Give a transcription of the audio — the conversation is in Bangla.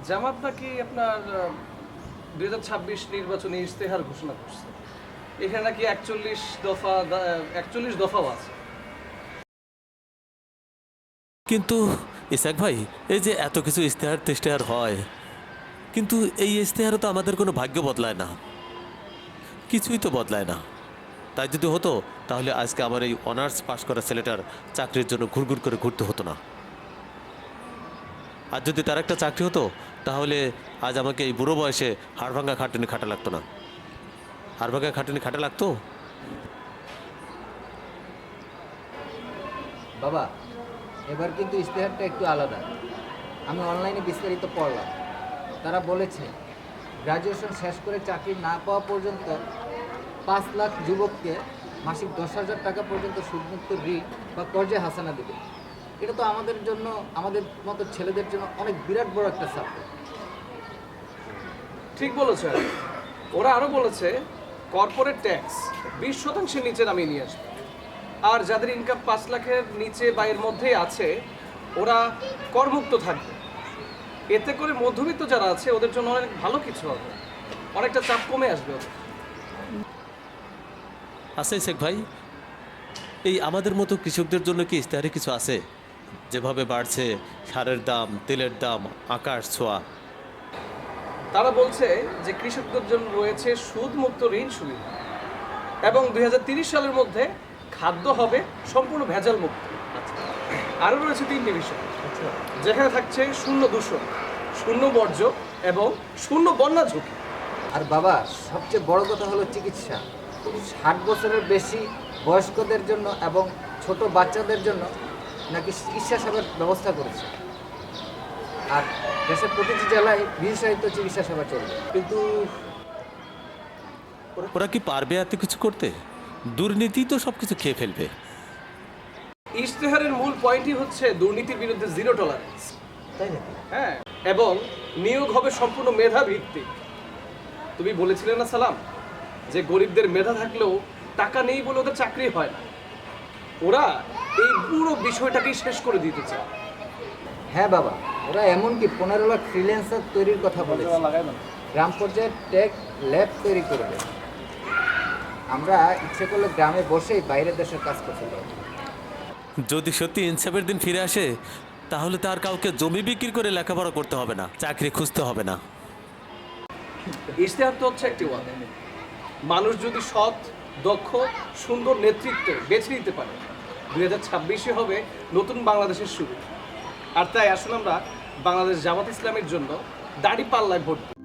জামাত নাকি আপনার 2026 নির্বাচনী ইশতেহার ঘোষণা করছে। এখানে নাকি 41 দফাও আছে। কিন্তু ইসাক ভাই, এই যে এত কিছু ইশতেহার তিশতেহার হয়, কিন্তু এই ইশতেহারও তো আমাদের কোনো ভাগ্য বদলায় না, কিছুই তো বদলায় না। তাই যদি হতো তাহলে আজকে আমার এই অনার্স পাশ করা ছেলেটার চাকরির জন্য ঘুরঘুর করে ঘুরতে হতো না। আর যদি তার একটা চাকরি হতো তাহলে আজ আমাকে এই বুড়ো বয়সে হাড়ভাঙ্গা খাটুনি খাটা লাগতো না। হাড়ভাঙ্গা খাটুনি খাটা লাগতো। বাবা, এবার কিন্তু ইশতেহারটা একটু আলাদা। আমি অনলাইনে বিস্তারিত পড়লাম। তারা বলেছে গ্র্যাজুয়েশন শেষ করে চাকরি না পাওয়া পর্যন্ত 5 লাখ যুবককে মাসিক 10,000 টাকা পর্যন্ত সুদমুক্ত ঋণ বা কর্জে হাসানা দেবে। এটা তো আমাদের জন্য, আমাদের মতো ছেলেদের জন্য অনেক বিরাট বড় একটা সাপোর্ট। ঠিক বলেছে। ওরা আরো বলেছে কর্পোরেট ট্যাক্স 20% নিচে নামিয়ে নিয়ে আসবে। আর যাদের ইনকাম 5 লাখের নিচে বা এর মধ্যেই আছে ওরা করমুক্ত থাকবে। এতে করে মধ্যবিত্ত যারা আছে ওদের জন্য অনেক ভালো কিছু হবে, অনেকটা চাপ কমে আসবে ওদের। আছে ইসাক ভাই, এই আমাদের মতো কৃষকদের জন্য কি ইশতেহারে কিছু আছে? যেভাবে বাড়ছে সারের দাম, তেলের দাম আকাশ ছোঁয়া। তারা বলছে যে কৃষকদের জন্য রয়েছে সুদমুক্ত ঋণ সুবিধা এবং 2030 সালের মধ্যে খাদ্য হবে সম্পূর্ণ ভেজাল মুক্ত। আরও রয়েছে 3টি বিষয়, যেখানে থাকছে শূন্য দূষণ, শূন্য বর্জ্য এবং শূন্য বন্যা ঝুঁকি। আর বাবা, সবচেয়ে বড় কথা হলো চিকিৎসা। 60 বছরের বেশি বয়স্কদের জন্য এবং ছোট বাচ্চাদের জন্য নাকি চিকিৎসা সেবার ব্যবস্থা করেছে। আর দেশের প্রতিটি জেলায় বিশেষায়িত চিকিৎসা সেবা চলবে। কিন্তু ওরা কি পারবে এত কিছু করতে? দুর্নীতি তো সব কিছু খেয়ে ফেলবে। ইশতেহারের মূল পয়েন্টই হচ্ছে দুর্নীতির বিরুদ্ধে জিরো টলারেন্স। তাই নাকি? হ্যাঁ, এবং নিয়োগ হবে সম্পূর্ণ মেধা ভিত্তিক। তুমি বলেছিলে না সালাম যে গরিবদের মেধা থাকলেও টাকা নেই বলে ওদের চাকরি হয় না। ওরা এই পুরো বিষয়টাকেই শেষ করে দিতে চায়। হ্যাঁ বাবা, ওরা এমনকি 15 লাখ ফ্রিল্যান্সার তৈরির কথা বলেছে। গ্রাম পর্যায়ে টেক ল্যাব তৈরি করবে। আমরা ইচ্ছে করলে গ্রামে বসেই বাইরের দেশের কাজ করতে পারবো। যদি সত্যি ইনসাফের দিন ফিরে আসে তাহলে তার কাউকে জমি বিক্রি করে লেখাপড়া করতে হবে না, চাকরি খুঁজতে হবে না। ইশতেহার তো হচ্ছে একটি ওয়াদা। মানুষ যদি সৎ, দক্ষ, সুন্দর নেতৃত্ব বেছে নিতে পারে 2026 হবে নতুন বাংলাদেশের শুরু। আর তাই আসলে আমরা বাংলাদেশ জামাত ইসলামের জন্য দাড়ি পাল্লায় ভোট দিই।